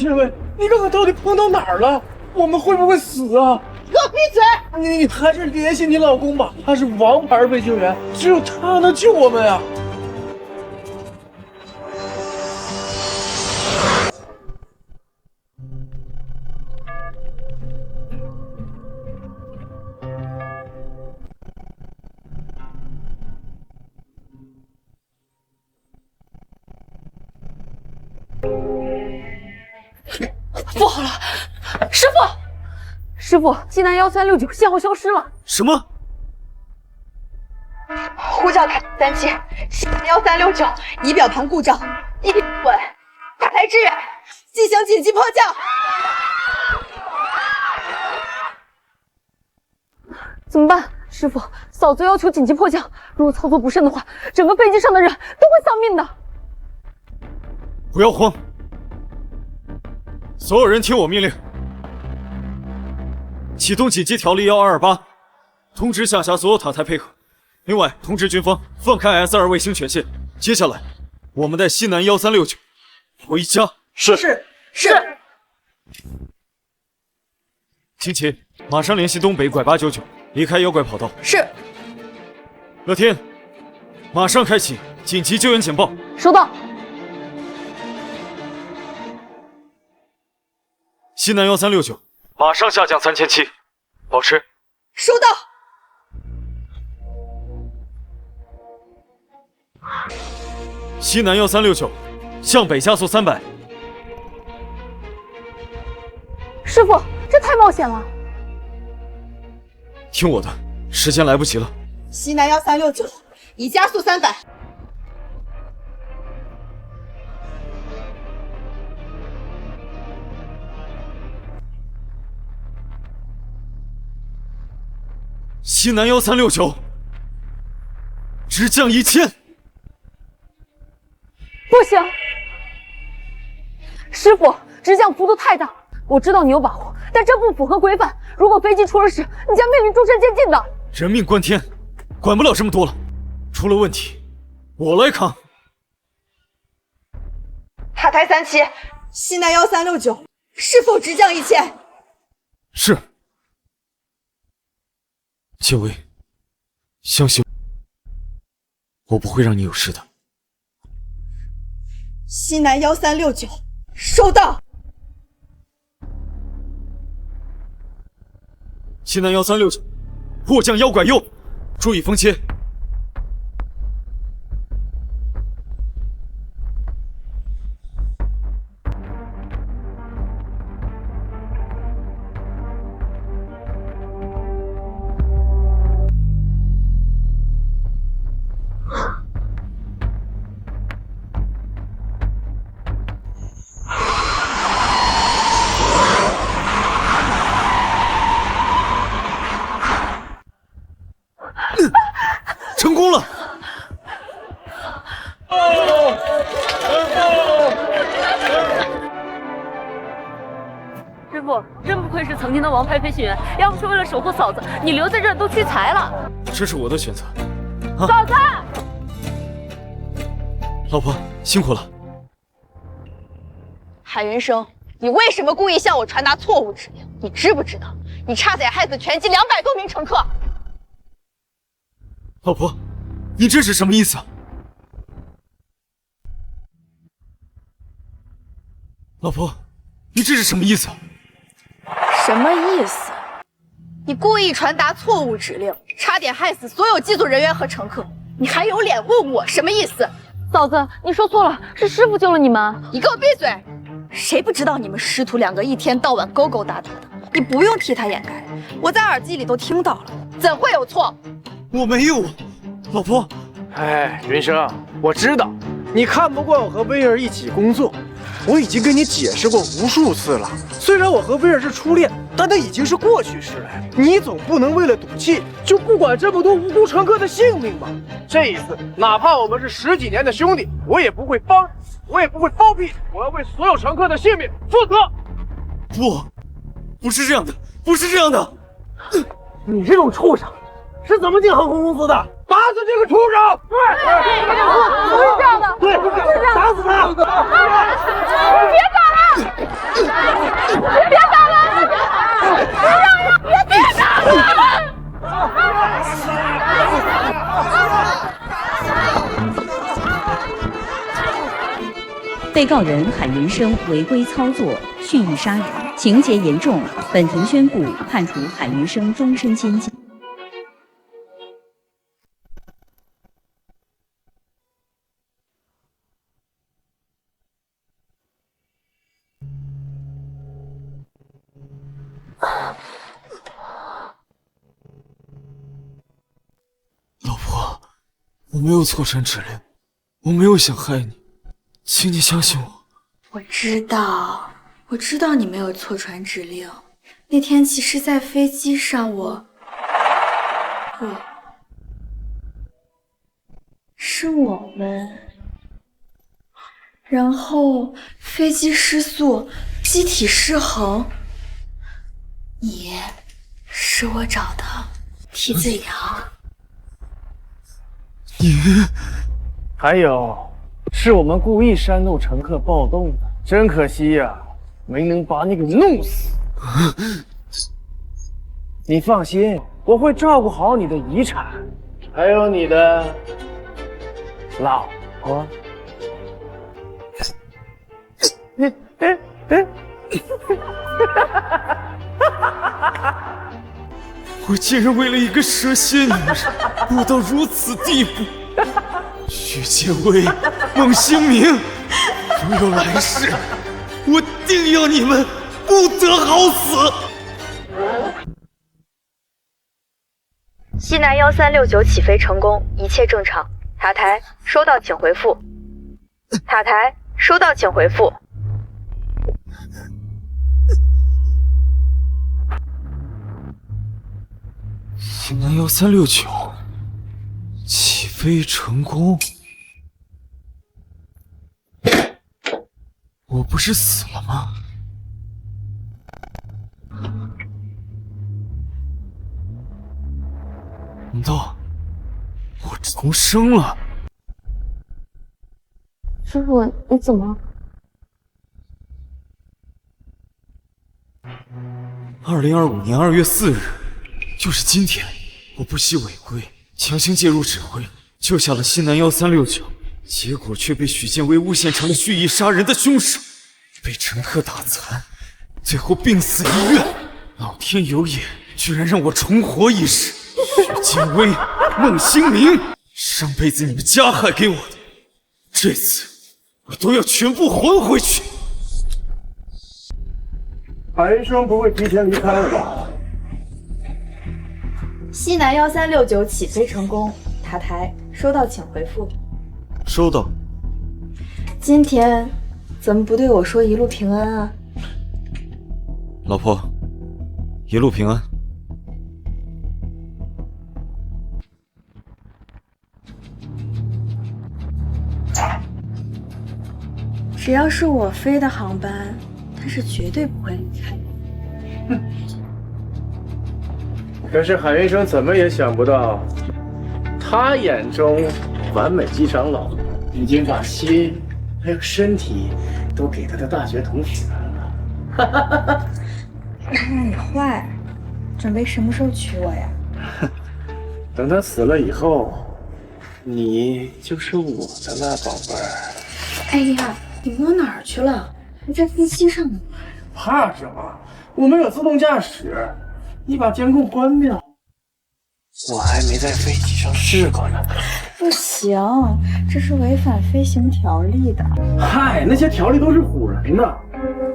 这位，你刚刚到底碰到哪儿了？我们会不会死啊？给我闭嘴！你还是联系你老公吧，他是王牌飞行员，只有他能救我们呀。不好了，师傅，西南1369信号消失了。什么？呼叫台37，西南1369，仪表盘故障，一稳，塔台支援，进行紧急迫降。怎么办？师傅，嫂子要求紧急迫降，如果操作不慎的话，整个飞机上的人都会丧命的。不要慌，所有人听我命令，启动紧急条例1228，通知下辖所有塔台配合。另外，通知军方放开 S2卫星权限。接下来，我们带西南1369回家。是。秦琪，马上联系东北拐899，离开妖怪跑道。是。乐天，马上开启紧急救援简报。收到。西南1369，马上下降3700，保持。收到。西南1369，向北加速300。师傅，这太冒险了。听我的，时间来不及了。西南1369，已加速300。西南1369，直降1000。不行，师傅，直降幅度太大。我知道你有把握，但这不符合规范。如果飞机出了事，你将面临终身监禁的。人命关天，管不了这么多了。出了问题，我来扛。塔台37，西南1369，是否直降1000？是。建威，相信我不会让你有事的。西南1369，收到。西南1369，迫降妖拐右，注意风切。成功了！师傅，真不愧是曾经的王牌飞行员，要不是为了守护嫂子，你留在这儿都屈才了。这是我的选择。嫂子，老婆辛苦了。海云生，你为什么故意向我传达错误指令？你知不知道，你差点害死全机200多名乘客？老婆，你这是什么意思啊？老婆，你这是什么意思啊？什么意思？你故意传达错误指令，差点害死所有机组人员和乘客，你还有脸问我什么意思？嫂子，你说错了，是师傅救了你们。你给我闭嘴！谁不知道你们师徒2个一天到晚勾勾搭搭的？你不用替他掩盖，我在耳机里都听到了，怎会有错？我没有，老婆。哎，云生，我知道你看不惯我和威尔一起工作，我已经跟你解释过无数次了。虽然我和威尔是初恋，但那已经是过去式了。你总不能为了赌气就不管这么多无辜乘客的性命吧？这一次，哪怕我们是10几年的兄弟，我也不会包庇，我要为所有乘客的性命负责。不是这样的，不是这样的。你这种畜生是怎么进航空公司的？打死这个畜生！对，不是这样的，对，不是这样的，打死他！别打了！被告人海云生违规操作、蓄意杀人，情节严重，本庭宣布判处海云生终身监禁。老婆，我没有错传指令，我没有想害你，请你相信我。我知道你没有错传指令。那天其实，在飞机上是我们，然后飞机失速，机体失衡。你是我找的替罪羊。你还有，是我们故意煽动乘客暴动的，真可惜呀，没能把你给弄死。你放心，我会照顾好你的遗产，还有你的老婆。我竟然为了一个蛇蝎女人落到如此地步！许建威、孟兴明，如有来世，我定要你们不得好死！西南1369起飞成功，一切正常。塔台收到，请回复。塔台收到，请回复。西南1369起飞成功，我不是死了吗？难道我重生了？师傅，你怎么？2025年2月4日，就是今天，我不惜违规，强行介入指挥，救下了西南1369，结果却被许建威诬陷成了蓄意杀人的凶手，被乘客打残，最后病死医院。老天有眼，居然让我重活一世。许建威、孟兴明，上辈子你们加害给我的，这次我都要全部还回去。海云生不会提前离开了吧？西南1369起飞成功，塔台收到，请回复。收到。今天怎么不对我说一路平安啊？老婆，一路平安。只要是我飞的航班，他是绝对不会离开的。可是海云生怎么也想不到，他眼中完美机长老已经把心还有身体都给他的大学同学了。那你坏，准备什么时候娶我呀？等他死了以后，你就是我的了，宝贝儿。哎呀，你摸哪儿去了？还在飞机上呢。怕什么？我们有自动驾驶，你把监控关掉。我还没在飞机上试过呢。不行，这是违反飞行条例的。嗨，那些条例都是唬人的。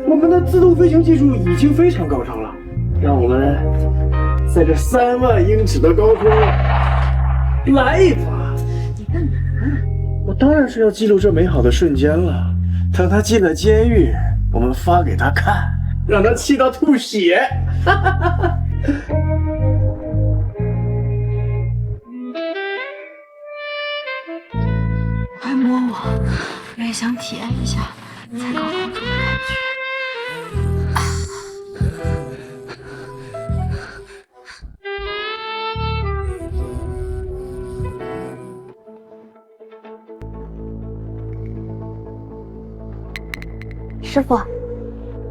我们的自动飞行技术已经非常高超了，让我们在这3万英尺的高空来一发。你干嘛？我当然是要记录这美好的瞬间了。等他进了监狱，我们发给他看，让他气到吐血。快摸我，我也想体验一下在高空中的感觉。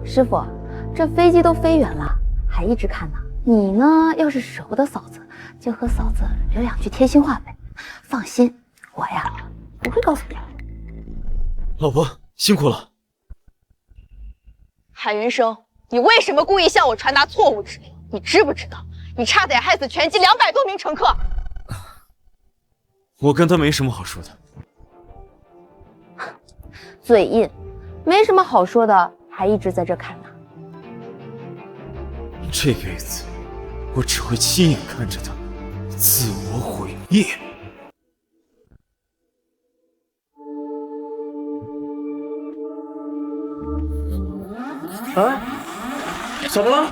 师傅，这飞机都飞远了，还一直看呢。你呢，要是舍不得嫂子，就和嫂子留2句贴心话呗。放心，我呀不会告诉你。老婆，辛苦了。海云生，你为什么故意向我传达错误指令？你知不知道，你差点害死全机200多名乘客？我跟他没什么好说的。嘴硬，没什么好说的，还一直在这看呢。这辈子，我只会亲眼看着他自我毁灭。啊？怎么了？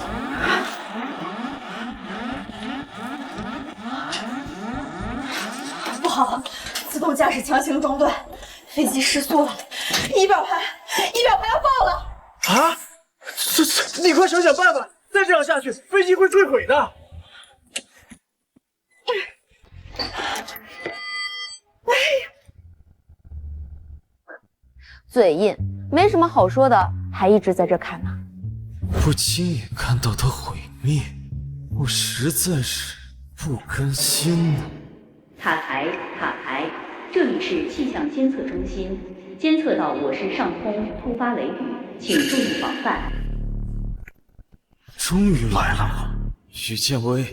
不好，自动驾驶强行中断，飞机失速了，仪表盘要爆了！啊！你快想想办法！再这样下去，飞机会坠毁的。嘴硬，没什么好说的，还一直在这看呢。不亲眼看到它毁灭，我实在是不甘心呢。塔台，这里是气象监测中心，监测到我市上空突发雷雨，请注意防范。终于来了吗，许建威？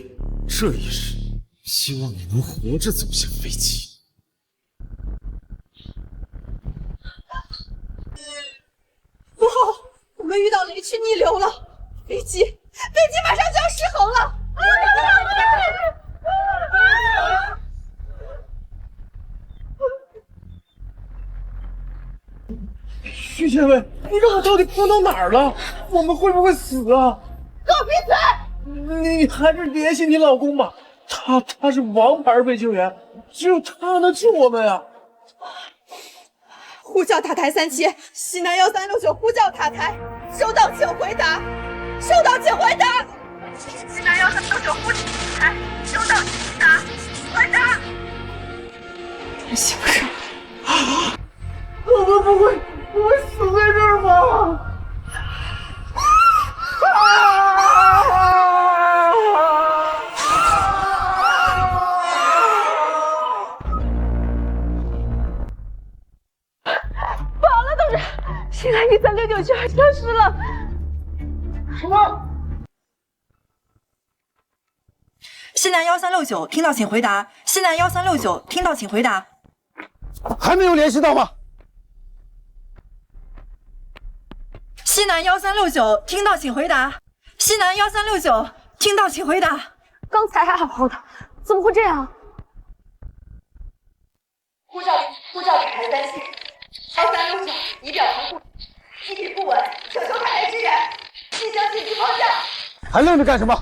这一世，希望你能活着走下飞机。不好，我们遇到雷区逆流了，飞机马上就要失衡了！徐建伟，你让我到底碰到哪儿了？我们会不会死啊？给我闭嘴！你还是联系你老公吧，他是王牌飞行员，只有他能救我们啊！呼叫塔台37，西南1369呼叫塔台，收到请回答，收到请回答。西南1369呼叫塔台，收到请回答。这行不上，我们不会死在这儿吗？西南1369居然消失了！什么？西南1369听到请回答。西南1369听到请回答。还没有联系到吗？西南1369听到请回答。西南1369听到请回答。刚才还好好的，怎么会这样？呼叫塔台37，1369仪表盘故，机体不稳，请求塔台支援，即将紧急方向。还愣着干什么？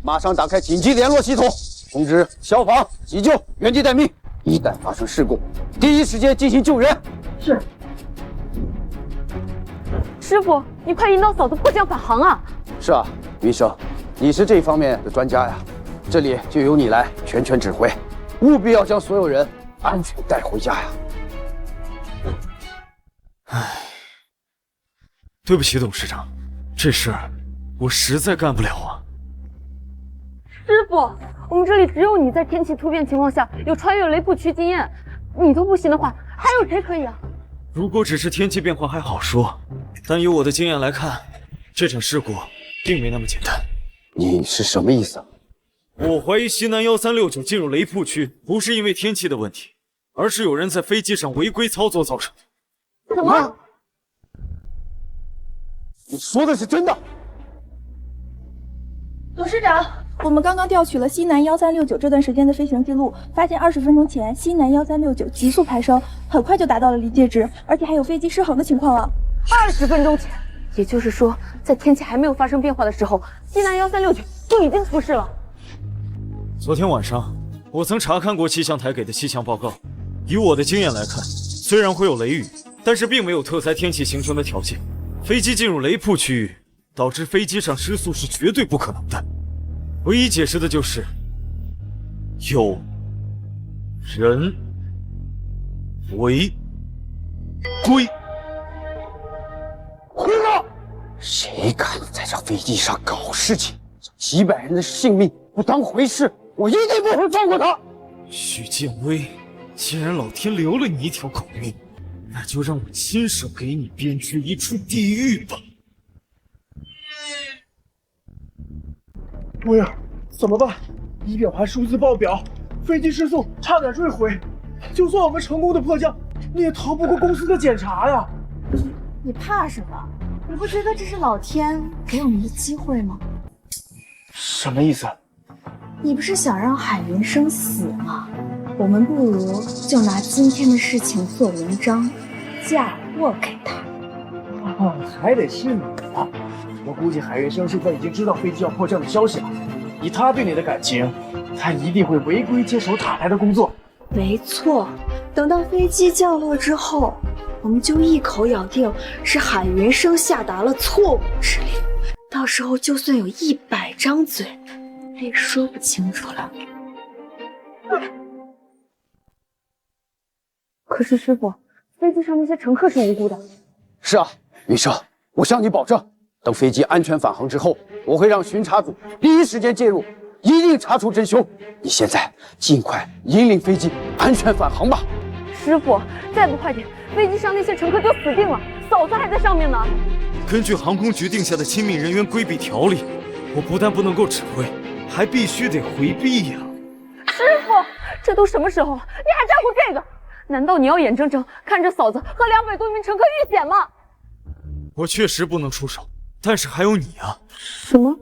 马上打开紧急联络系统，通知消防、急救原地待命。一旦发生事故，第一时间进行救援。是。师傅，你快引导嫂子迫降返航啊！是啊，云生，你是这方面的专家呀，这里就由你来全权指挥，务必要将所有人安全带回家呀。唉，对不起，董事长，这事儿我实在干不了啊。师傅，我们这里只有你在天气突变情况下有穿越雷暴区经验，你都不行的话，还有谁可以啊？如果只是天气变化还好说，但以我的经验来看，这场事故并没那么简单。你是什么意思啊？我怀疑西南1369进入雷暴区不是因为天气的问题，而是有人在飞机上违规操作造成的。什么？你说的是真的？董事长，我们刚刚调取了西南1369这段时间的飞行记录，发现20分钟前西南1369急速抬升，很快就达到了临界值，而且还有飞机失衡的情况了。20分钟前，也就是说，在天气还没有发生变化的时候，西南1369就已经出事了。昨天晚上，我曾查看过气象台给的气象报告，以我的经验来看，虽然会有雷雨，但是并没有特灾天气形成的条件。飞机进入雷暴区域，导致飞机上失速是绝对不可能的。唯一解释的就是有人违规。混了！谁敢在这飞机上搞事情，将几百人的性命不当回事，我一定不会放过他！许建威，既然老天留了你一条狗命，那就让我亲手给你编织一处地狱吧。威尔，怎么办？仪表盘数字爆表，飞机失速，差点坠毁。就算我们成功的迫降，你也逃不过公司的检查呀。你怕什么？你不觉得这是老天给我们的机会吗？什么意思？你不是想让海云生死吗？我们不如就拿今天的事情做文章，嫁祸给他。还得是你啊！我估计海云生现在已经知道飞机要迫降的消息了。以他对你的感情，他一定会违规接手塔台的工作。没错，等到飞机降落之后，我们就一口咬定是海云生下达了错误指令。到时候就算有100张嘴，也说不清楚了。可是师傅，飞机上那些乘客是无辜的。是啊，云生，我向你保证，等飞机安全返航之后，我会让巡查组第一时间介入，一定查出真凶。你现在尽快引领飞机安全返航吧。师傅，再不快点，飞机上那些乘客就死定了，嫂子还在上面呢。根据航空局定下的亲密人员规避条例，我不但不能够指挥，还必须得回避呀。师傅，这都什么时候了，你还在乎这个？难道你要眼睁睁看着嫂子和200多名乘客遇险吗？我确实不能出手，但是还有你啊。什么？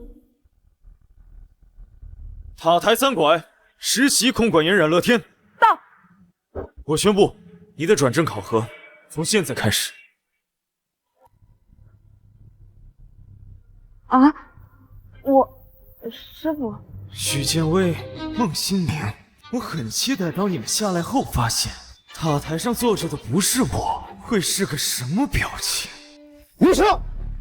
塔台3拐，实习空管员冉乐天到。我宣布，你的转正考核从现在开始。啊，师傅。许建威、孟新明，我很期待当你们下来后发现塔台上坐着的不是我，会是个什么表情？云生，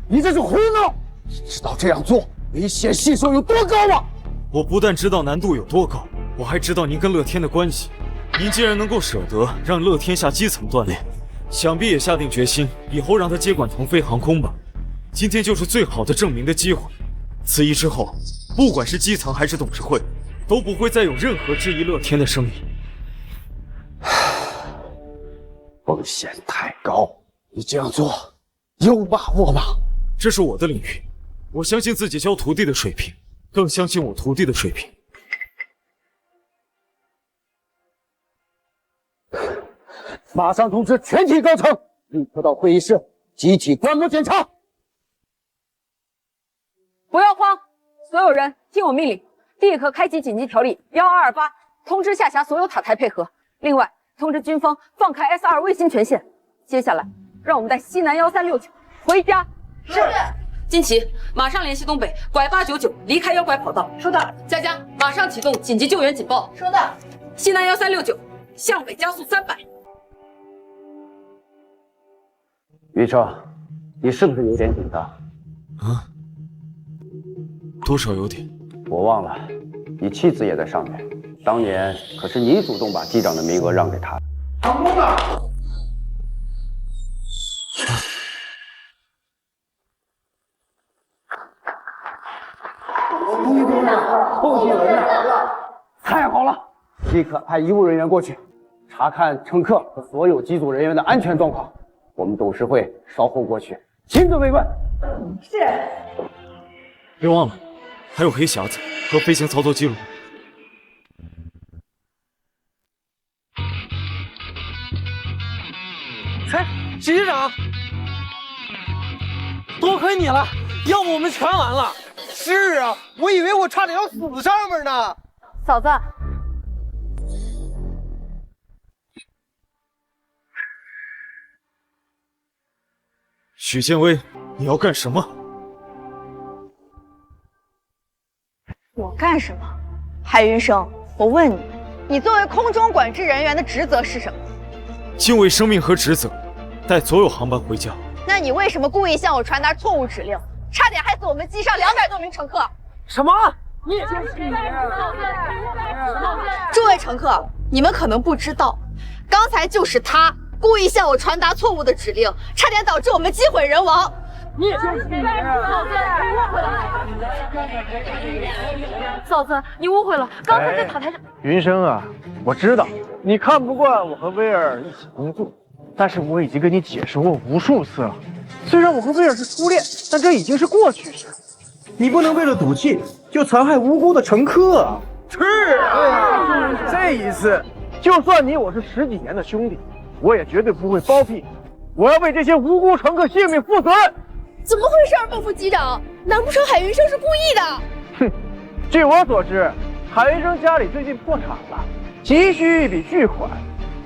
你这是胡闹！你知道这样做危险系数有多高吗？我不但知道难度有多高，我还知道您跟乐天的关系。您既然能够舍得让乐天下基层锻炼，想必也下定决心以后让他接管腾飞航空吧。今天就是最好的证明的机会。此役之后，不管是基层还是董事会，都不会再有任何质疑乐天的声音。风险太高，你这样做有把握吗？这是我的领域，我相信自己教徒弟的水平，更相信我徒弟的水平。马上通知全体高层，立刻到会议室集体观摩检查。不要慌，所有人听我命令，立刻开启紧急条例1228，通知下辖所有塔台配合。另外，通知军方放开 S2 卫星权限。接下来，让我们带西南1369回家。是。金奇，马上联系东北，拐899，离开妖怪跑道。收到。佳佳，马上启动紧急救援警报。收到。西南1369，向北加速300。云生，你是不是有点紧张？啊？多少有点。我忘了，你妻子也在上面。当年可是你主动把机长的名额让给他。航空呢？后继人员太好了！立刻派医务人员过去，查看乘客和所有机组人员的安全状况。我们董事会稍后过去，亲自慰问。是。别忘了，还有黑匣子和飞行操作记录。哎，许机长，多亏你了，要不我们全完了。是啊，我以为我差点要死上面呢。嫂子，许建威，你要干什么？我干什么？海云生，我问你，你作为空中管制人员的职责是什么？敬畏生命和职责，带所有航班回家。那你为什么故意向我传达错误指令，差点害死我们机上200多名乘客？什么？你诸位乘客，你们可能不知道，刚才就是他故意向我传达错误的指令，差点导致我们机毁人亡。嫂子，你误会了，刚才在塔台上。云生啊，我知道你看不惯我和威尔一起工作，但是我已经跟你解释过无数次了。虽然我和威尔是初恋，但这已经是过去式。你不能为了赌气就残害无辜的乘客啊！是啊，这一次，就算你我是10几年的兄弟，我也绝对不会包庇你。我要为这些无辜乘客性命负责任。怎么回事，孟副机长？难不成海云生是故意的？哼，据我所知，海云生家里最近破产了，急需一笔巨款。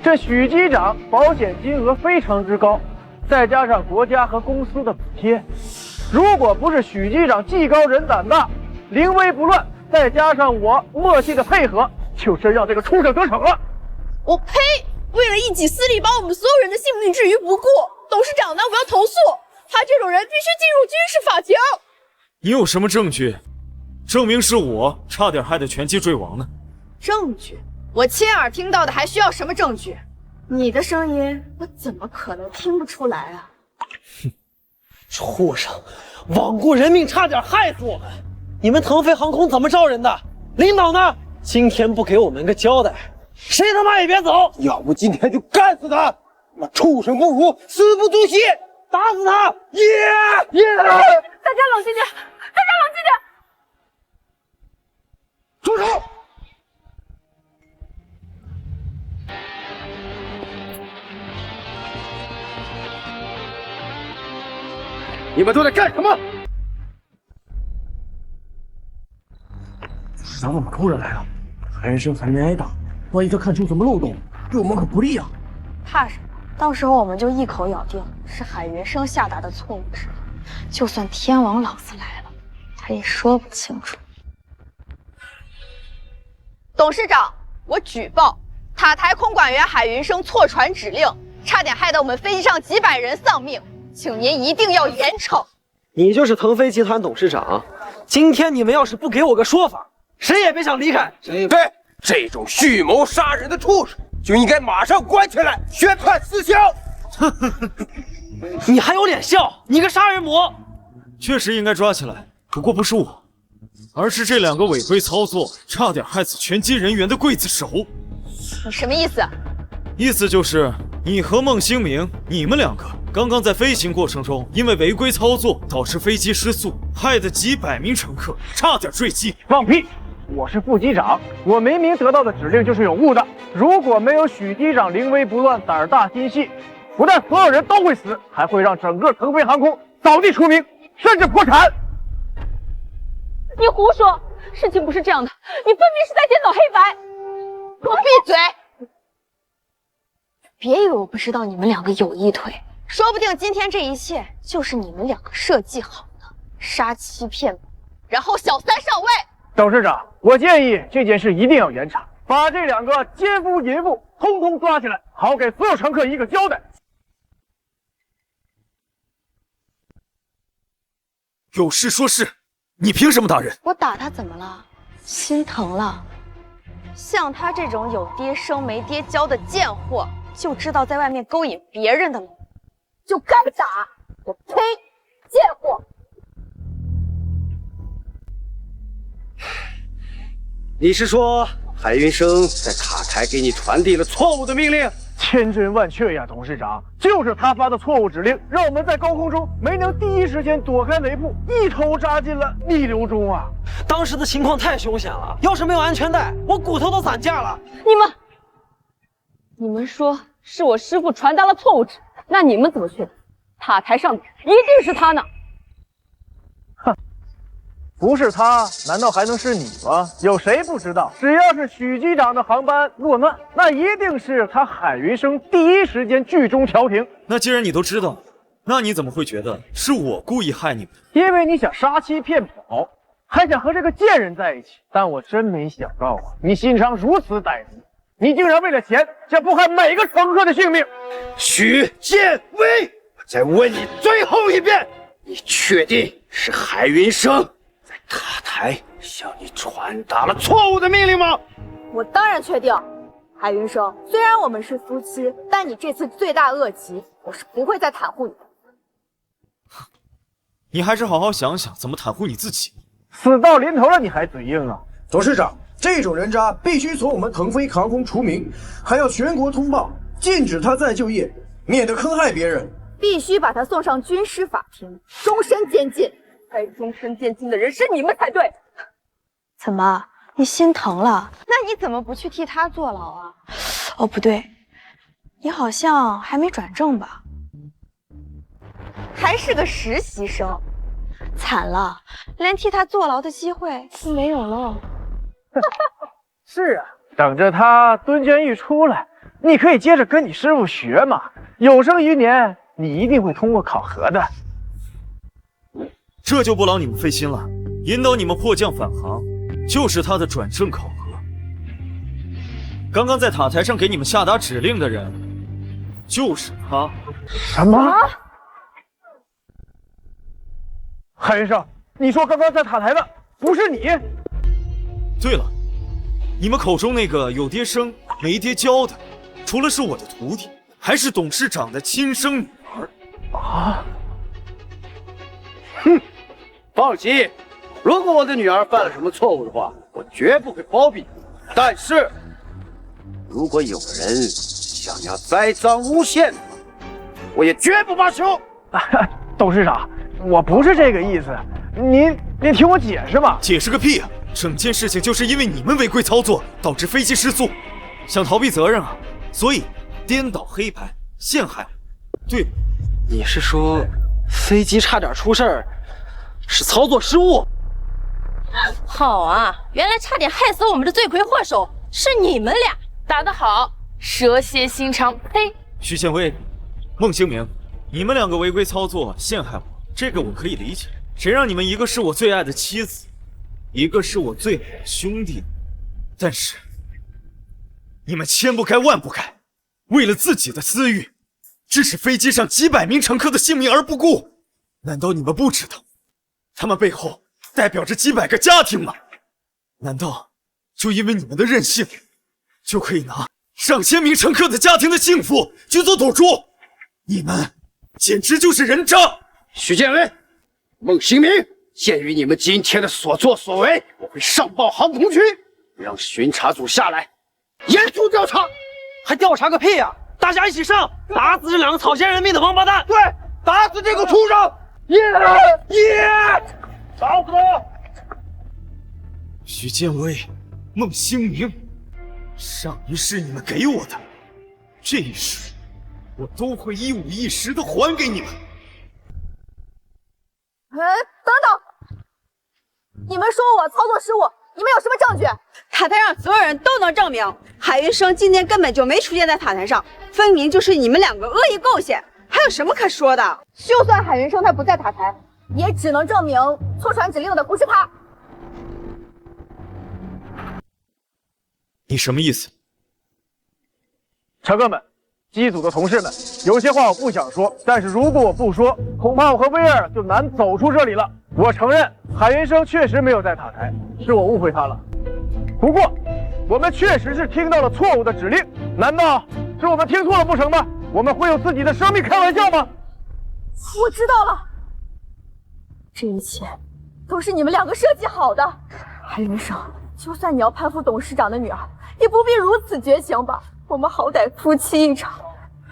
这许机长保险金额非常之高，再加上国家和公司的补贴，如果不是许机长技高人胆大，临危不乱，再加上我默契的配合，就真让这个畜生得逞了。我呸！为了一己私利，把我们所有人的性命置于不顾，董事长呢？我要投诉！他这种人必须进入军事法庭。你有什么证据证明是我差点害得拳击坠亡呢？证据？我亲耳听到的，还需要什么证据？你的声音我怎么可能听不出来啊？哼，畜生，罔顾人命，差点害死我们！你们腾飞航空怎么招人的？领导呢？今天不给我们个交代，谁他妈也别走！要不今天就干死他！那畜生不如，死不足惜！打死他！耶！大家冷静点，大家冷静点！住手！你们都在干什么？市长怎么突然来了？海云生还没挨打，万一他看出什么漏洞，对我们可不利啊！怕什么？到时候我们就一口咬定是海云生下达的错误指令，就算天王老子来了，他也说不清楚。董事长，我举报塔台空管员海云生错传指令，差点害得我们飞机上几百人丧命，请您一定要严惩。你就是腾飞集团董事长，今天你们要是不给我个说法，谁也别想离开。对，这种蓄谋杀人的畜生就应该马上关起来，宣判死刑。你还有脸笑？你个杀人魔！确实应该抓起来，不过不是我，而是这2个违规操作，差点害死拳击人员的刽子手。你什么意思？意思就是你和孟兴明，你们2个刚刚在飞行过程中，因为违规操作导致飞机失速，害得几百名乘客差点坠机。放屁！我是副机长，我明明得到的指令就是有误的。如果没有许机长临危不乱、胆大心细，不但所有人都会死，还会让整个腾飞航空扫地出名，甚至破产。你胡说，事情不是这样的，你分明是在颠倒黑白。给我闭嘴！别以为我不知道你们2个有意图，说不定今天这一切就是你们2个设计好的，杀欺骗我，然后小三上位。董事长，我建议这件事一定要严查，把这2个奸夫淫妇通通抓起来，好给所有乘客一个交代。有事说事，你凭什么打人？我打他怎么了？心疼了。像他这种有爹生没爹教的贱货，就知道在外面勾引别人的吗？就该打！我呸！贱货！你是说海云生在塔台给你传递了错误的命令？千真万确呀，董事长，就是他发的错误指令，让我们在高空中没能第一时间躲开雷布，一头扎进了逆流中啊！当时的情况太凶险了，要是没有安全带，我骨头都散架了。你们说是我师傅传达了错误指令，那你们怎么确定塔台上的一定是他呢？哼，不是他，难道还能是你吗？有谁不知道，只要是许机长的航班落难，那一定是他海云生第一时间剧中调停。那既然你都知道，那你怎么会觉得是我故意害你们？因为你想杀妻骗跑，还想和这个贱人在一起。但我真没想到啊，你心肠如此歹毒，你竟然为了钱想迫害每个乘客的性命。许建威，我再问你最后一遍，你确定是海云生在塔台向你传达了错误的命令吗？我当然确定。海云生，虽然我们是夫妻，但你这次罪大恶极，我是不会再袒护你的。你还是好好想想怎么袒护你自己。死到临头了你还嘴硬啊？董事长，这种人渣必须从我们腾飞航空除名，还要全国通报，禁止他再就业。免得坑害别人。必须把他送上军师法庭，终身监禁。该终身监禁的人是你们才对。怎么，你心疼了？那你怎么不去替他坐牢啊？哦，不对，你好像还没转正吧？还是个实习生，惨了，连替他坐牢的机会都没有了。是啊，等着他蹲监狱出来，你可以接着跟你师傅学嘛。有生余年，你一定会通过考核的。这就不劳你们费心了，引导你们迫降返航，就是他的转正考核。刚刚在塔台上给你们下达指令的人，就是他。什么？海云生，你说刚刚在塔台的不是你？对了，你们口中那个有爹生没爹教的，除了是我的徒弟，还是董事长的亲生女儿。啊！哼，放心，如果我的女儿犯了什么错误的话，我绝不会包庇。但是，如果有人想要栽赃诬陷的话，我也绝不罢休。董事长，我不是这个意思，您听我解释嘛。解释个屁啊！整件事情就是因为你们违规操作，导致飞机失速，想逃避责任啊，所以颠倒黑白，陷害。对，你是说飞机差点出事儿是操作失误？好啊，原来差点害死我们的罪魁祸首是你们俩，打得好，蛇蝎心肠。呸！徐宪威、孟兴明，你们两个违规操作陷害我，这个我可以理解。谁让你们一个是我最爱的妻子，一个是我最好的兄弟，但是你们千不该万不该，为了自己的私欲，致使飞机上几百名乘客的性命而不顾。难道你们不知道，他们背后代表着几百个家庭吗？难道就因为你们的任性，就可以拿上千名乘客的家庭的幸福去做赌注？你们简直就是人渣！徐建威、孟兴明，鉴于你们今天的所作所为，我会上报航空局，让巡查组下来严肃调查。还调查个屁呀！大家一起上，打死这两个草菅人命的王八蛋！对，打死这个畜生！打死他！徐建威、孟兴明，上一世你们给我的，这一世我都会一五一十的还给你们。等等，你们说我操作失误，你们有什么证据？塔台上所有人都能证明，海云生今天根本就没出现在塔台上，分明就是你们两个恶意构陷，还有什么可说的？就算海云生他不在塔台，也只能证明错传指令的不是他。你什么意思？乘客们，机组的同事们，有些话我不想说，但是如果我不说，恐怕我和威尔就难走出这里了。我承认海云生确实没有在塔台，是我误会他了。不过，我们确实是听到了错误的指令，难道是我们听错了不成吗？我们会用自己的生命开玩笑吗？我知道了，这一切都是你们两个设计好的。海云生，就算你要攀附董事长的女儿，也不必如此绝情吧？我们好歹夫妻一场，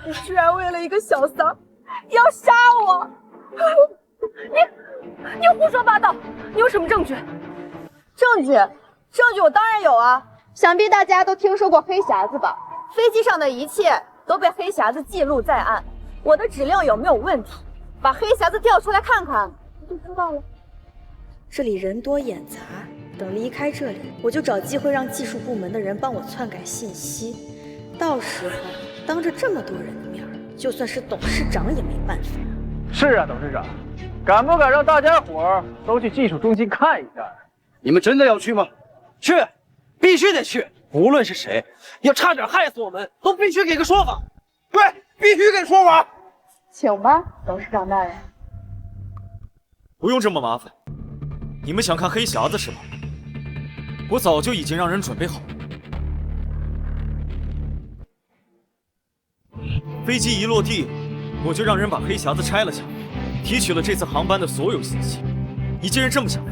你居然为了一个小三要杀我！你胡说八道！你有什么证据？证据我当然有啊！想必大家都听说过黑匣子吧？飞机上的一切都被黑匣子记录在案，我的指令有没有问题？把黑匣子调出来看看，你就知道了。这里人多眼杂，等离开这里，我就找机会让技术部门的人帮我篡改信息。到时候当着这么多人的面，就算是董事长也没办法。是啊，董事长，敢不敢让大家伙儿都去技术中心看一下？你们真的要去吗？去，必须得去！无论是谁，要差点害死我们，都必须给个说法。对，必须给说法。请吧，董事长大人。不用这么麻烦。你们想看黑匣子是吗？我早就已经让人准备好了。飞机一落地，我就让人把黑匣子拆了下来，提取了这次航班的所有信息。你既然这么想，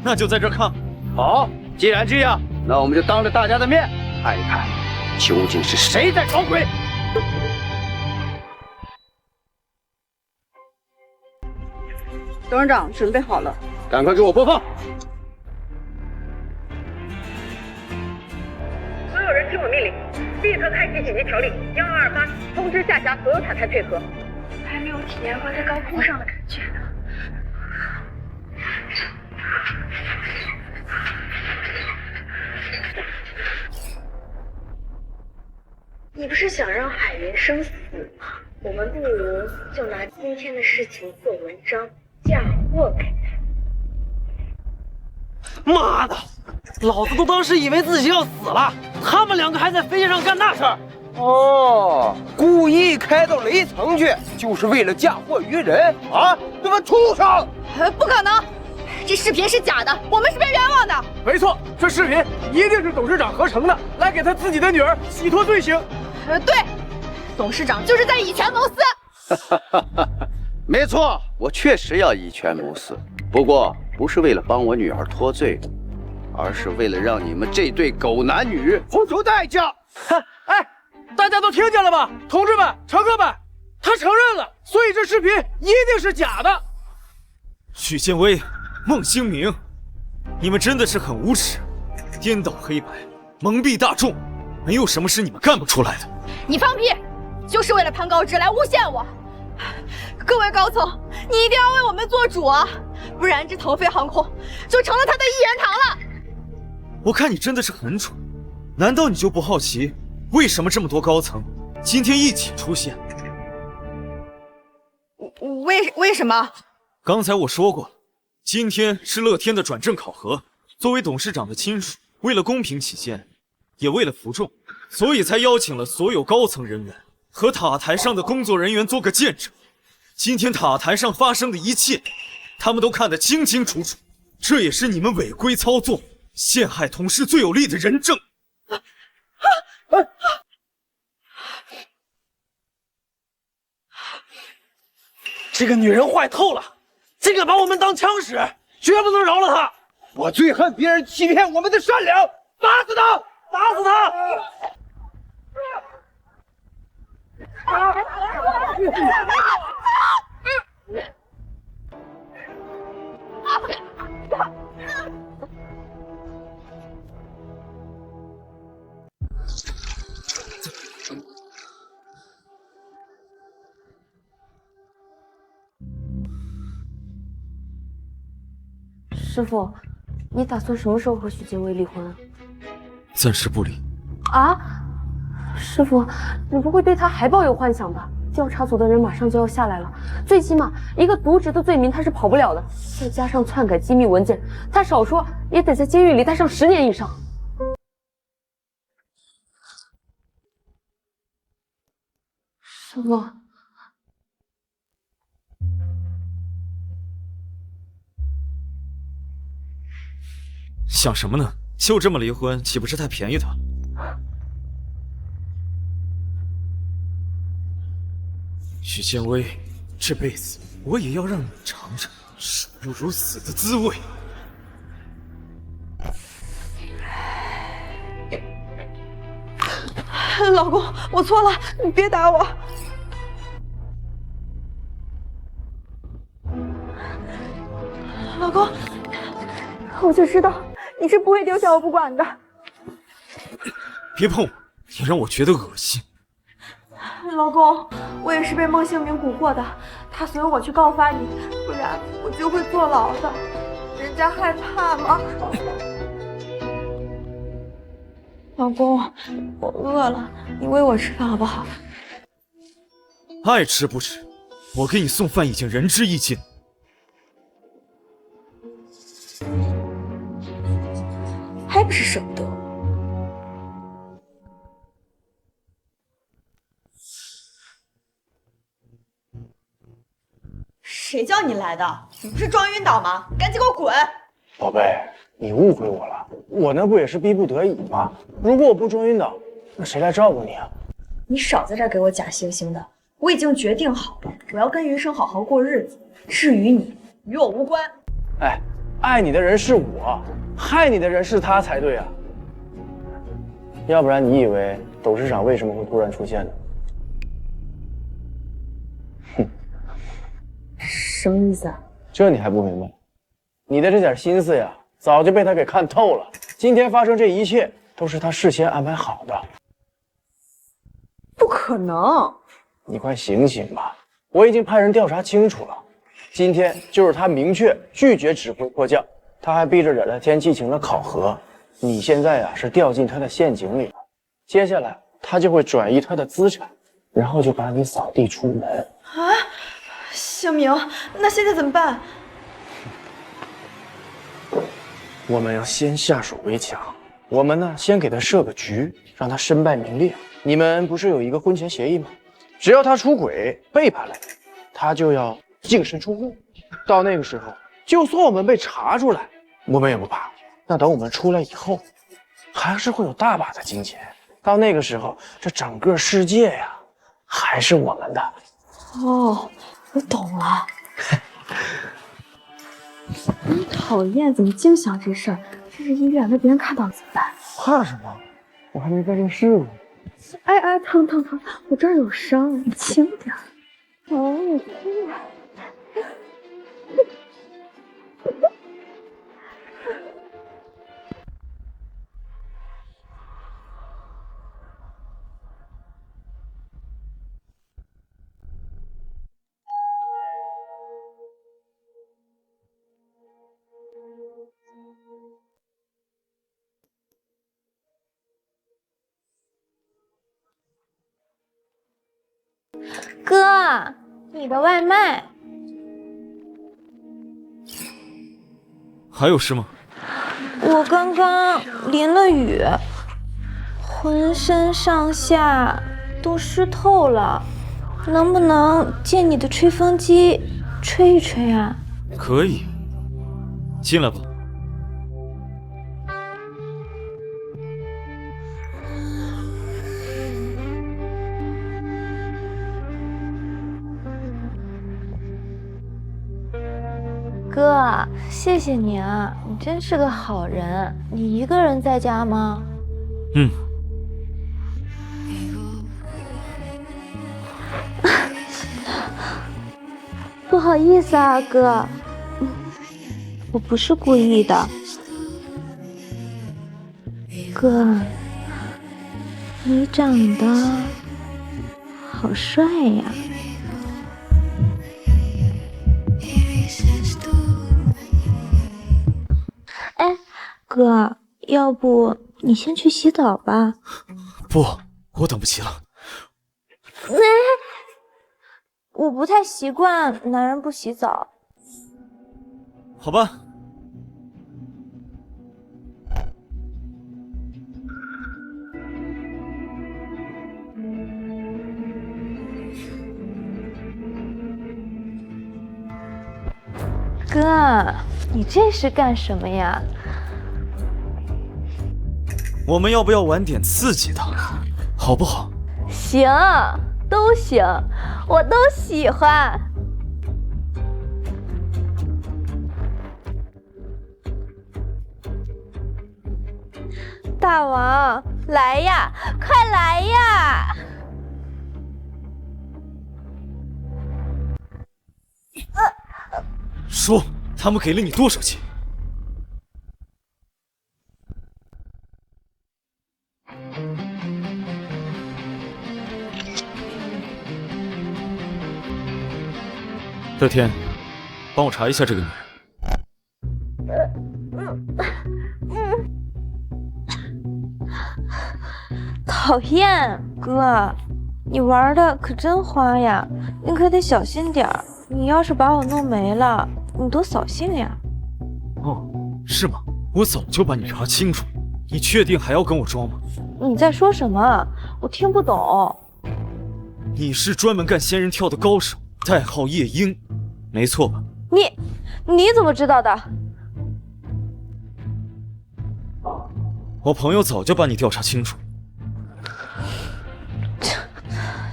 那就在这看。好，既然这样，那我们就当着大家的面看一看，究竟是谁在搞鬼。董事长准备好了，赶快给我播放。所有人听我命令，立刻开启紧急条例1228，通知下辖所有塔台配合。还没有体验过在高空上的感觉呢。你不是想让海云生死吗？我们不如就拿今天的事情做文章，嫁祸给他。妈的，老子都当时以为自己要死了，他们两个还在飞机上干那事儿。哦，故意开到雷层去，就是为了嫁祸于人啊！你们畜生！不可能，这视频是假的，我们是被冤枉的。没错，这视频一定是董事长合成的，来给他自己的女儿洗脱罪行。对，董事长就是在以权谋私。没错，我确实要以权谋私，不过不是为了帮我女儿脱罪，而是为了让你们这对狗男女付出代价。哼，哎，大家都听见了吧？同志们、乘客们，他承认了，所以这视频一定是假的。许建威、孟兴明，你们真的是很无耻，颠倒黑白，蒙蔽大众，没有什么是你们干不出来的。你放屁，就是为了攀高枝来诬陷我。各位高层，你一定要为我们做主啊，不然这腾飞航空就成了他的一言堂了。我看你真的是很蠢，难道你就不好奇为什么这么多高层今天一起出现？为什么？刚才我说过了，今天是乐天的转正考核，作为董事长的亲属，为了公平起见，也为了服众，所以才邀请了所有高层人员和塔台上的工作人员做个见证。今天塔台上发生的一切，他们都看得清清楚楚，这也是你们违规操作、陷害同事最有力的人证。这个女人坏透了，竟敢把我们当枪使，绝不能饶了她！我最恨别人欺骗我们的善良，打死他！打死她！师傅，你打算什么时候和许建威离婚？暂时不离。啊，师傅，你不会对他还抱有幻想吧？调查组的人马上就要下来了，最起码一个渎职的罪名他是跑不了的，再加上篡改机密文件，他少说也得在监狱里待上10年以上。师傅，想什么呢？就这么离婚，岂不是太便宜他了？许建威，这辈子我也要让你尝尝生不如死的滋味。老公，我错了，你别打我。老公，我就知道你是不会丢下我不管的。别碰我，你让我觉得恶心。老公，我也是被孟兴明蛊惑的，他怂恿我去告发你，不然我就会坐牢的。人家害怕吗？老公，我饿了，你喂我吃饭好不好？爱吃不吃，我给你送饭已经仁至义尽。还不是舍不得。谁叫你来的？你不是撞晕倒吗？赶紧给我滚！宝贝，你误会我了，我那不也是逼不得已吗？如果我不撞晕倒，那谁来照顾你啊？你少在这儿给我假惺惺的，我已经决定好了，我要跟余生好好过日子。至于你，与我无关。哎，爱你的人是我，害你的人是他才对啊！要不然你以为董事长为什么会突然出现呢？哼，什么意思啊？这你还不明白？你的这点心思呀，早就被他给看透了。今天发生这一切，都是他事先安排好的。不可能！你快醒醒吧！我已经派人调查清楚了，今天就是他明确拒绝指挥迫降，他还逼着冉冉天进行了考核。你现在呀是掉进他的陷阱里了，接下来他就会转移他的资产，然后就把你扫地出门。啊，小明，那现在怎么办？我们要先下手为强。我们呢，先给他设个局，让他身败名裂。你们不是有一个婚前协议吗？只要他出轨背叛了你，他就要净身出户。到那个时候，就算我们被查出来，我们也不怕。那等我们出来以后，还是会有大把的金钱。到那个时候，这整个世界呀，还是我们的。哦，我懂了。真讨厌，怎么净想这事儿？这是医院被别人看到了怎么办？怕什么？我还没干这事呢。哎，疼，我这儿有伤，你轻点。哦，你轻点。哥，你的外卖。还有事吗？我刚刚淋了雨，浑身上下都湿透了，能不能借你的吹风机吹一吹啊？可以，进来吧。哥，谢谢你啊，你真是个好人。你一个人在家吗？嗯。不好意思啊，哥，我不是故意的。哥，你长得好帅呀！哎，哥，要不你先去洗澡吧？不，我等不及了。我不太习惯男人不洗澡。好吧。哥，你这是干什么呀？我们要不要玩点刺激的，好不好？行，都行，我都喜欢。大王，来呀，快来呀！说，他们给了你多少钱？乐天，帮我查一下这个女人。讨厌，哥，你玩的可真花呀，你可得小心点儿。你要是把我弄没了，你多扫兴呀！哦，是吗？我早就把你查清楚，你确定还要跟我装吗？你在说什么？我听不懂。你是专门干仙人跳的高手，代号夜莺，没错吧？你怎么知道的？我朋友早就把你调查清楚。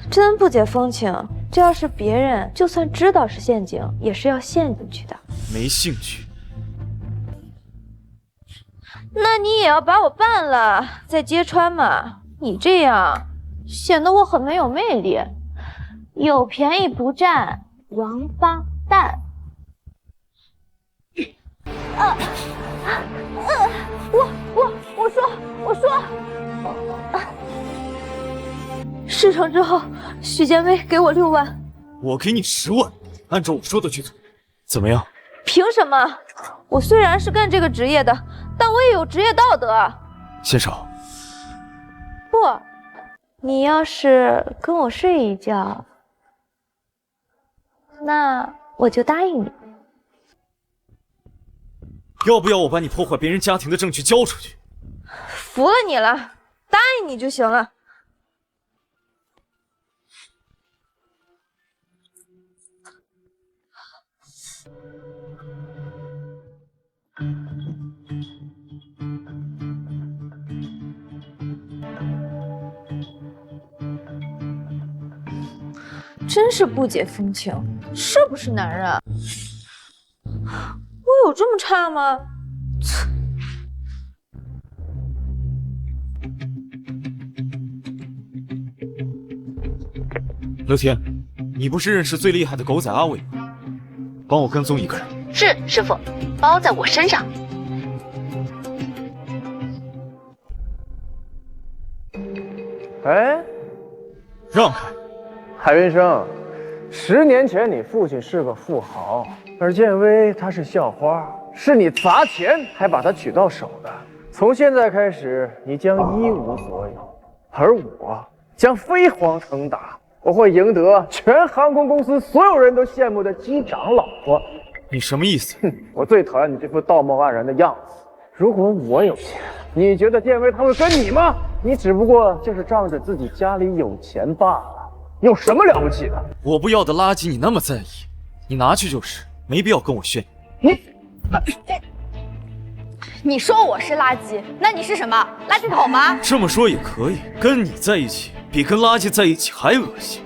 真不解风情。这要是别人，就算知道是陷阱，也是要陷进去的。没兴趣。那你也要把我办了，再揭穿嘛？你这样显得我很没有魅力，有便宜不占，王八蛋。我说，事成之后，许建威给我6万，我给你10万，按照我说的去做，怎么样？凭什么？我虽然是干这个职业的，但我也有职业道德。先生，不，你要是跟我睡一觉，那我就答应你。要不要我把你破坏别人家庭的证据交出去？服了你了，答应你就行了。真是不解风情，是不是男人？我有这么差吗？乐天，你不是认识最厉害的狗仔阿伟吗？帮我跟踪一个人。是，师傅，包在我身上。哎，让开！海云生，10年前你父亲是个富豪，而建威他是校花，是你砸钱才把他娶到手的。从现在开始，你将一无所有，而我将飞黄腾达。我会赢得全航空公司所有人都羡慕的机长老婆。你什么意思？哼，我最讨厌你这副道貌岸然的样子。如果我有钱，你觉得建威他会跟你吗？你只不过就是仗着自己家里有钱罢了，有什么了不起的？我不要的垃圾你那么在意，你拿去就是，没必要跟我炫耀。你说我是垃圾，那你是什么？垃圾桶吗？这么说也可以，跟你在一起比跟垃圾在一起还恶心。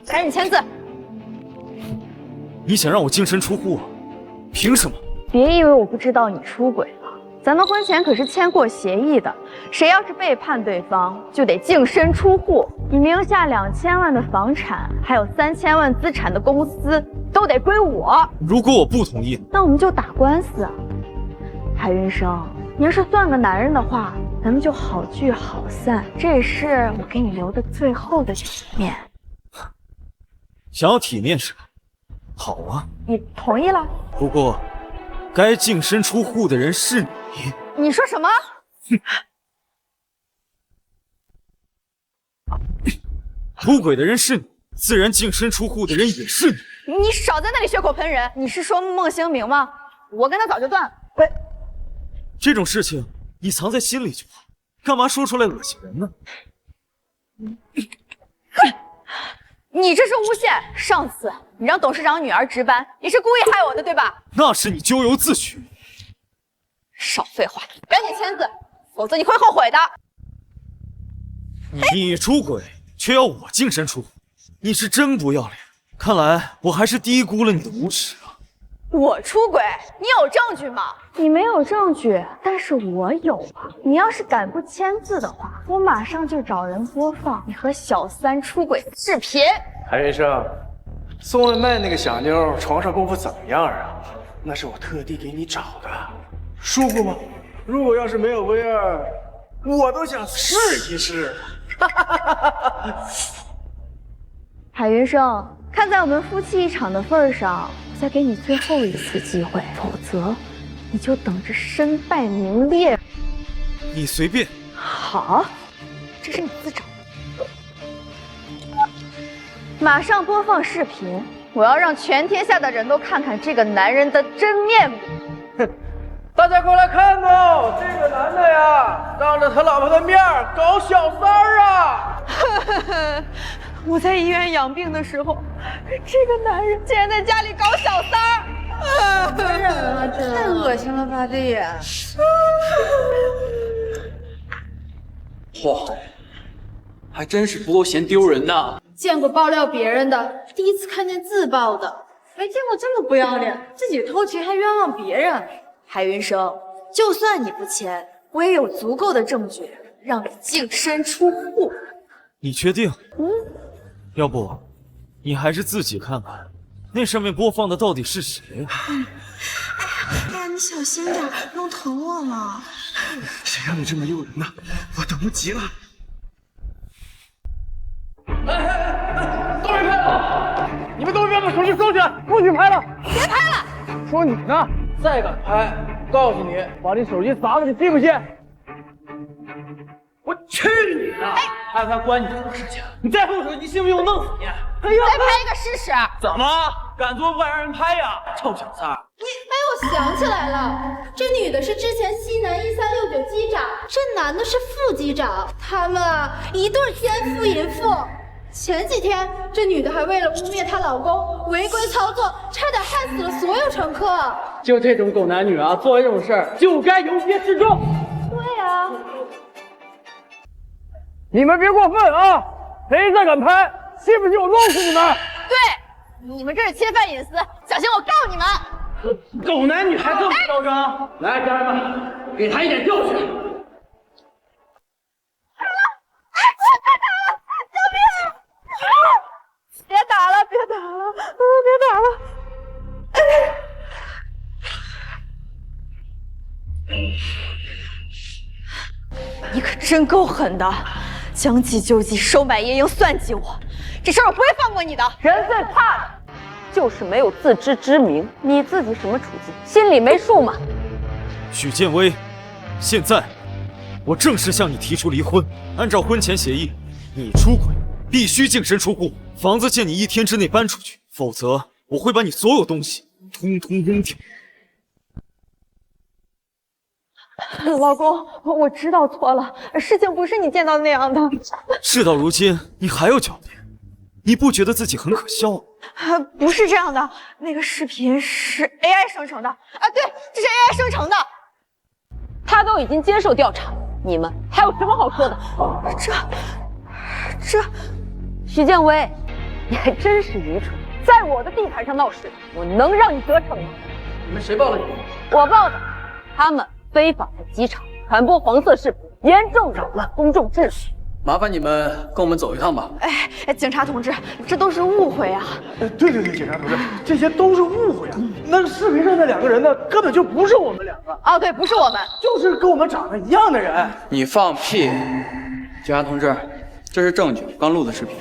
赶紧签字！你想让我净身出户啊？凭什么？别以为我不知道你出轨了，咱们婚前可是签过协议的，谁要是背叛对方，就得净身出户。你名下2000万的房产，还有3000万资产的公司，都得归我。如果我不同意，那我们就打官司啊！海云生，你要是算个男人的话，咱们就好聚好散，这也是我给你留的最后的体面。想要体面是吧？好啊，你同意了？不过，该净身出户的人是你。你说什么？出轨的人是你，自然净身出户的人也是你。你少在那里血口喷人！你是说孟兴明吗？我跟他早就断了。喂，这种事情你藏在心里就好，干嘛说出来恶心人呢？你这是诬陷！上次你让董事长女儿值班，你是故意害我的，对吧？那是你咎由自取。少废话，赶紧签字，否则你会后悔的。你出轨却要我净身出户，你是真不要脸！看来我还是低估了你的无耻啊！我出轨，你有证据吗？你没有证据，但是我有啊！你要是敢不签字的话，我马上就找人播放你和小三出轨的视频。海云生，送外卖那个小妞床上功夫怎么样啊？那是我特地给你找的，舒服吗？如果要是没有威尔，我都想试一试。海云生，看在我们夫妻一场的份上，我再给你最后一次机会，否则你就等着身败名裂。你随便。好，这是你自找的。马上播放视频，我要让全天下的人都看看这个男人的真面目。大家过来看哦，这个男的呀，当着他老婆的面搞小三儿啊！我在医院养病的时候，这个男人竟然在家里搞小三儿，不忍了，这太恶心了吧，这也。哇，还真是不够嫌丢人呐！见过爆料别人的，第一次看见自爆的，没见过这么不要脸，自己偷情还冤枉别人。海云生，就算你不签，我也有足够的证据让你净身出户。你确定？要不，你还是自己看看，那上面播放的到底是谁啊？哎呀，你小心点，弄疼我了。谁让你这么诱人呢？我等不及了。都别拍了！你们都别把手机收起来，不许拍了！别拍了！说你呢，再敢拍，告诉你，把这手机砸了，你信不信？我去你的！拍不拍关你什么事情？你再动手，你信不信我弄死你？哎呦，再拍一个试试！怎么敢做不敢让人拍呀？臭小子！我想起来了，这女的是之前西南1369机长，这男的是副机长，他们啊一对奸夫淫妇。前几天这女的还为了污蔑她老公违规操作，差点害死了所有乘客。就这种狗男女啊，做这种事儿就该有些示众。对啊，你们别过分啊！谁再敢拍，信不信我弄死你们？对，你们这是侵犯隐私，小心我告你们！狗男女还这么嚣张！来，家人们，给他一点教训！别打了，别打了，别打了！你可真够狠的，将计就计，收买夜莺，算计我，这事儿我不会放过你的。人最怕的就是没有自知之明，你自己什么处境，心里没数吗？许建威，现在我正式向你提出离婚。按照婚前协议，你出轨必须净身出户，房子限你1天之内搬出去，否则我会把你所有东西通通扔掉。老公，我知道错了，事情不是你见到那样的。事到如今，你还要狡辩，你不觉得自己很可笑吗？不是这样的，那个视频是 AI 生成的啊，对，这是 AI 生成的。他都已经接受调查，你们还有什么好说的？这，许建威，你还真是愚蠢，在我的地盘上闹事，我能让你得逞吗？你们谁报的警？我报的，他们非法在机场传播黄色视频，严重扰乱公众秩序。麻烦你们跟我们走一趟吧。哎，警察同志，这都是误会啊！对，警察同志，这些都是误会啊！那个视频上那2个人呢，根本就不是我们2个。哦，对，不是我们，就是跟我们长得一样的人。你放屁！警察同志，这是证据，刚录的视频，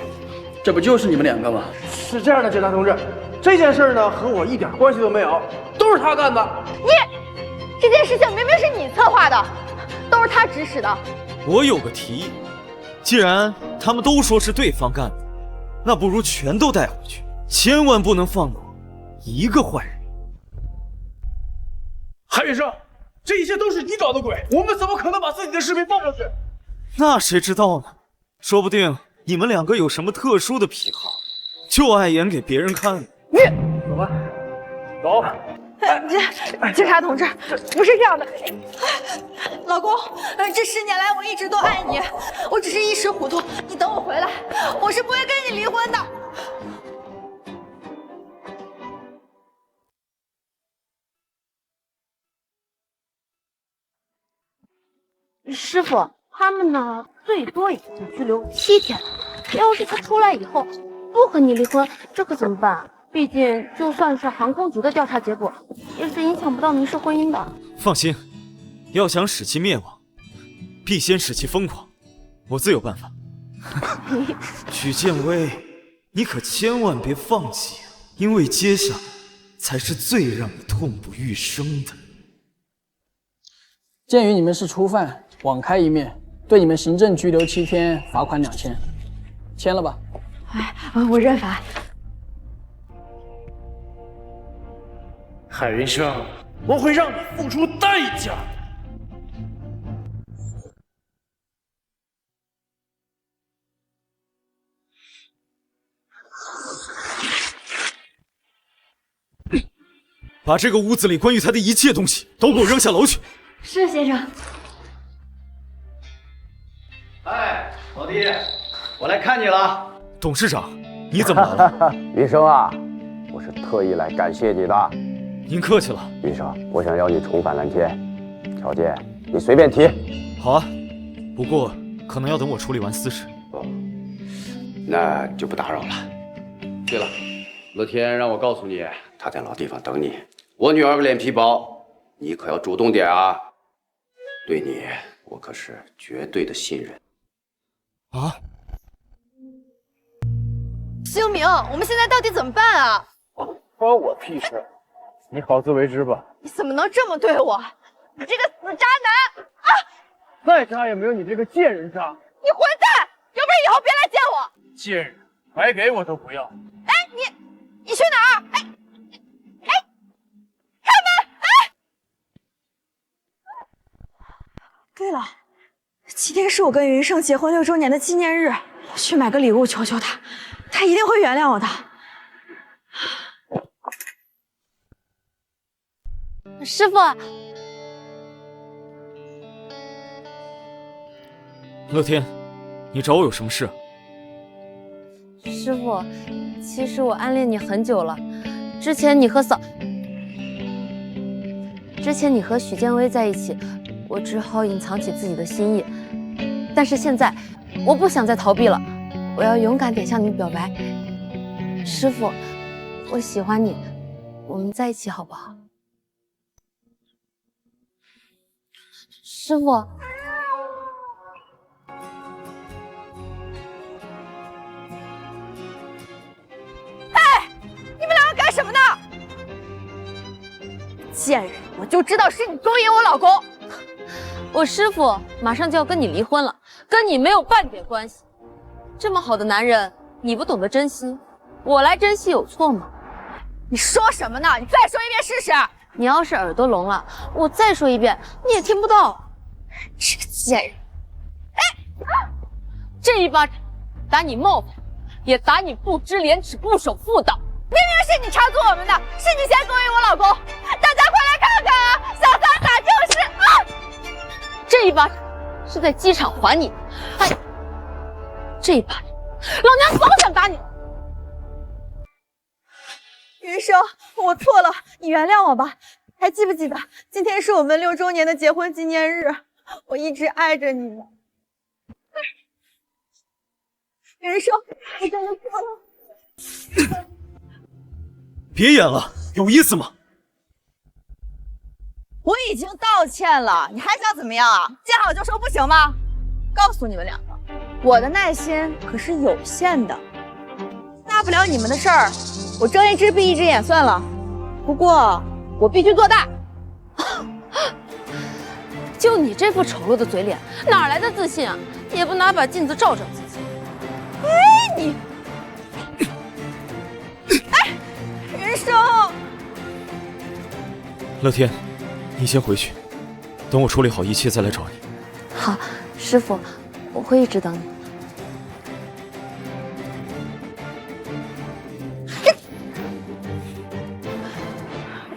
这不就是你们2个吗？是这样的，警察同志，这件事呢和我一点关系都没有，都是他干的。这件事情明明是你策划的，都是他指使的。我有个提议，既然他们都说是对方干的，那不如全都带回去，千万不能放过一个坏人。韩云生，这一切都是你搞的鬼，我们怎么可能把自己的视频放上去？那谁知道呢？说不定你们2个有什么特殊的癖好，就爱演给别人看。走吧，走。警察同志，不是这样的，老公，这10年来我一直都爱你，我只是一时糊涂，你等我回来，我是不会跟你离婚的。师傅，他们呢最多也就拘留7天了。要是他出来以后不和你离婚，这可怎么办？毕竟就算是航空局的调查结果，也是影响不到民事婚姻的。放心，要想使其灭亡，必先使其疯狂，我自有办法。许建威，你可千万别放弃啊，因为接下来才是最让你痛不欲生的。鉴于你们是初犯，网开一面，对你们行政拘留7天，罚款2000，签了吧。我认罚。海云生，我会让你付出代价。把这个屋子里关于他的一切东西都给我扔下楼去。是先生。哎，老弟，我来看你了。董事长，你怎么来了？云生啊，我是特意来感谢你的。您客气了。云生，我想要你重返蓝天，条件你随便提。好啊，不过可能要等我处理完私事。那就不打扰了。对了，乐天让我告诉你，他在老地方等你。我女儿脸皮薄，你可要主动点啊！对你，我可是绝对的信任。啊！星明，我们现在到底怎么办啊？关我屁事！你好自为之吧。你怎么能这么对我？你这个死渣男！啊！再渣也没有你这个贱人渣。你混蛋！有本事以后别来见我！贱人，白给我都不要。哎，你去哪儿？哎，开门！哎！对了，今天是我跟云胜结婚6周年的纪念日，我去买个礼物求求他，他一定会原谅我的。师傅，乐天，你找我有什么事？师傅，其实我暗恋你很久了。之前你和许建威在一起，我只好隐藏起自己的心意。但是现在，我不想再逃避了，我要勇敢点向你表白。师傅，我喜欢你，我们在一起好不好？师傅。哎，你们两个干什么呢？贱人，我就知道是你勾引我老公。我师傅马上就要跟你离婚了，跟你没有半点关系。这么好的男人，你不懂得珍惜，我来珍惜有错吗？你说什么呢？你再说一遍试试。你要是耳朵聋了，我再说一遍你也听不到。这个贱人！哎，这一巴掌打你冒犯，也打你不知廉耻、不守妇道。明明是你插足我们的，是你先勾引我老公，大家快来看看啊！小三打就是啊！这一巴掌是在机场还你的，哎，这一巴掌，老娘早想打你。云生，我错了，你原谅我吧。还记不记得今天是我们6周年的结婚纪念日？我一直爱着你呢。云生，我真的错了。别演了，有意思吗？我已经道歉了，你还想怎么样啊？见好就收不行吗？告诉你们两个，我的耐心可是有限的，大不了你们的事儿，我睁一只闭一只眼算了。不过我必须做大。就你这副丑陋的嘴脸，哪来的自信啊？也不拿把镜子照照自己。哎，你，哎，云生，乐天，你先回去，等我处理好一切再来找你。好，师傅，我会一直等你。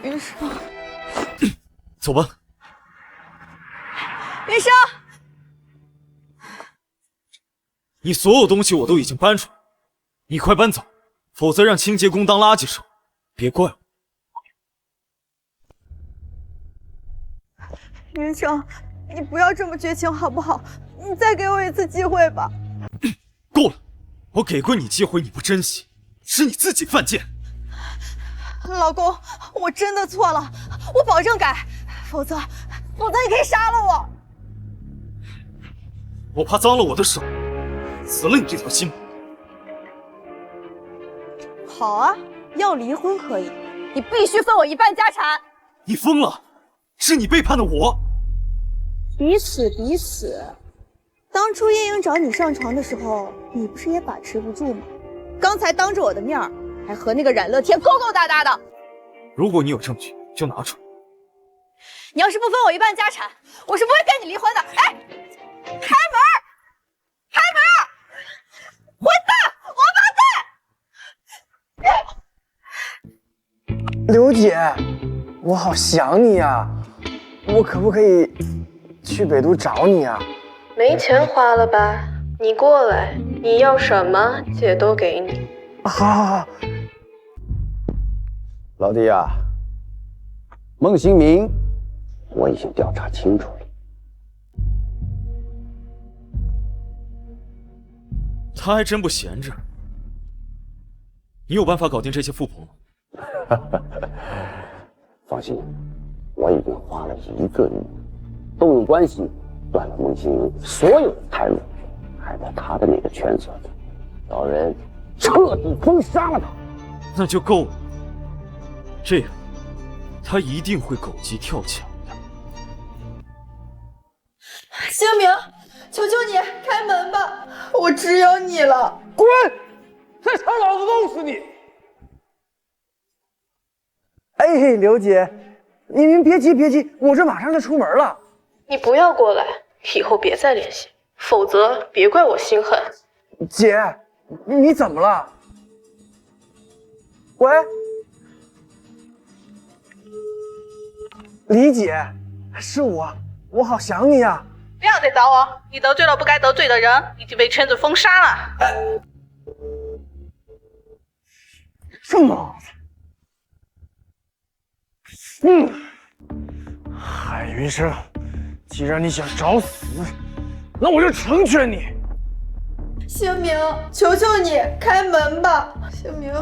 云生，走吧。云生，你所有东西我都已经搬出来，你快搬走，否则让清洁工当垃圾收，别怪我。云生，你不要这么绝情好不好？你再给我一次机会吧。够了，我给过你机会，你不珍惜，是你自己犯贱。老公，我真的错了，我保证改，否则你可以杀了我。我怕脏了我的手，死了你这条心。好啊，要离婚可以，你必须分我一半家产。你疯了，是你背叛了我。彼此彼此。当初夜莺找你上床的时候，你不是也把持不住吗？刚才当着我的面还和那个冉乐天勾勾搭搭的。如果你有证据，就拿出来。你要是不分我一半家产，我是不会跟你离婚的。哎，开门！开门！混蛋！王八蛋！刘姐，我好想你呀，我可不可以去北都找你啊？没钱花了吧？你过来，你要什么姐都给你。好。老弟呀，孟新明，我已经调查清楚了。他还真不闲着，你有办法搞定这些富婆吗？放心，我已经花了1个亿，动用关系断了孟星云所有的财路，还在他的那个圈子里，找人彻底封杀了他。那就够了。这样，他一定会狗急跳墙的。星明，求求你开门吧，我只有你了。滚！再吵老子弄死你！哎，刘姐，您别急别急，我这马上就出门了。你不要过来，以后别再联系，否则别怪我心狠。姐，你怎么了？喂，李姐，是我好想你啊！不要再找我，你得罪了不该得罪的人，已经被圈子封杀了。这么，海云生，既然你想找死，那我就成全你。星明，求求你开门吧，星明，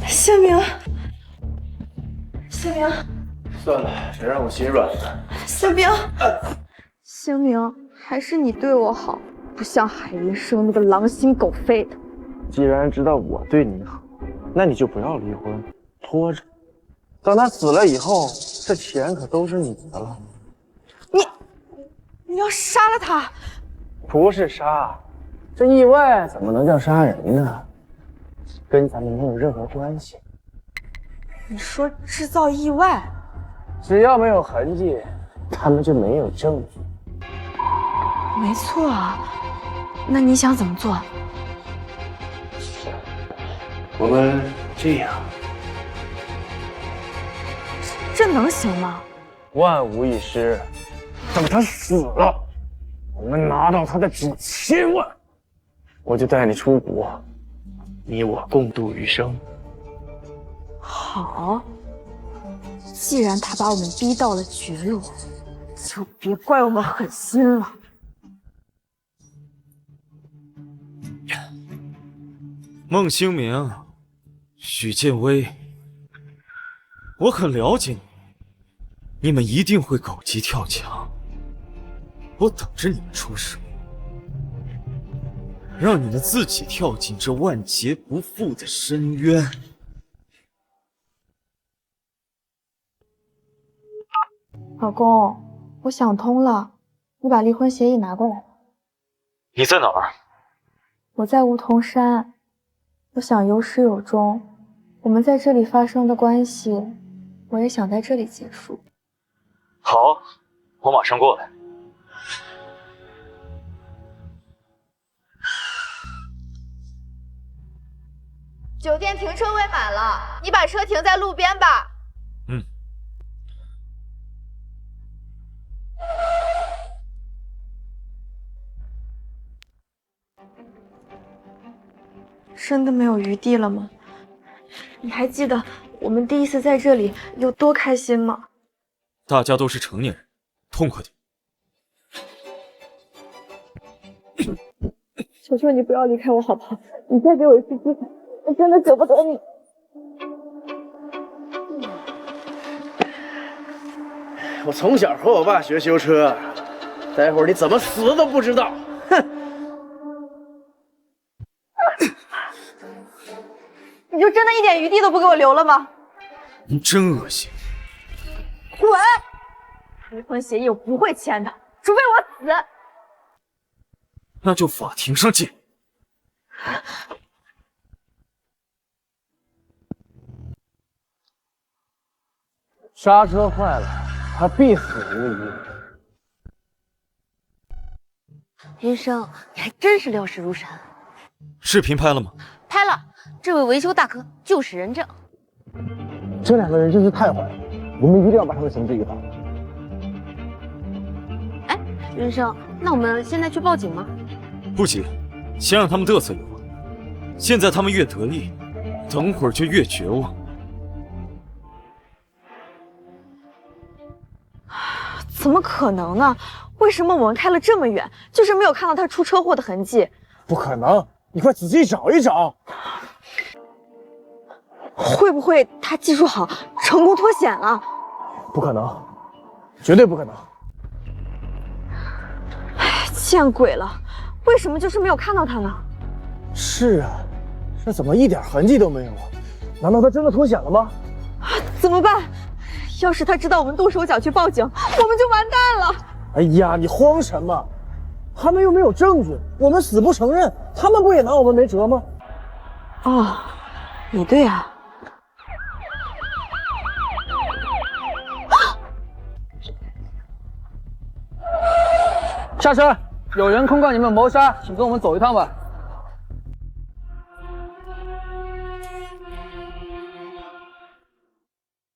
星明，星明，算了，谁让我心软了？星明，星明，还是你对我好，不像海云生那个狼心狗肺的。既然知道我对你好，那你就不要离婚，拖着，等他死了以后，这钱可都是你的了。你要杀了他？不是杀，这意外怎么能叫杀人呢？跟咱们没有任何关系。你说制造意外？只要没有痕迹，他们就没有证据。没错啊，那你想怎么做？我们这样，这能行吗？万无一失。等他死了，我们拿到他的几千万，我就带你出国，你我共度余生。好，既然他把我们逼到了绝路，就别怪我们狠心了。孟星明，许建威，我很了解你们一定会狗急跳墙，我等着你们出手，让你们自己跳进这万劫不复的深渊。老公，我想通了，你把离婚协议拿过来。你在哪儿？我在梧桐山，我想有始有终，我们在这里发生的关系，我也想在这里结束。好，我马上过来。酒店停车位满了，你把车停在路边吧。嗯。真的没有余地了吗？你还记得我们第一次在这里有多开心吗？大家都是成年人，痛快点。求求你不要离开我好不好？你再给我一次机会，我真的舍不得你。我从小和我爸学修车，待会儿你怎么死都不知道。哼！你就真的一点余地都不给我留了吗？你真恶心！滚！离婚协议我不会签的，除非我死。那就法庭上见。刹车坏了，他必死无疑。云生，你还真是料事如神。视频拍了吗？拍了，这位维修大哥就是人证。这两个人真是太坏了，我们一定要把他们绳之以法。哎，云生，那我们现在去报警吗？不急，先让他们嘚瑟一会儿。现在他们越得意，等会儿就越绝望。怎么可能呢？为什么我们开了这么远，就是没有看到他出车祸的痕迹？不可能，你快仔细找一找。会不会他技术好，成功脱险了？不可能，绝对不可能。哎，见鬼了！为什么就是没有看到他呢？是啊，这怎么一点痕迹都没有啊？难道他真的脱险了吗？怎么办？要是他知道我们动手脚去报警，我们就完蛋了。哎呀，你慌什么？他们又没有证据，我们死不承认，他们不也拿我们没辙吗？哦，也对啊。下车！有人控告你们谋杀，请跟我们走一趟吧。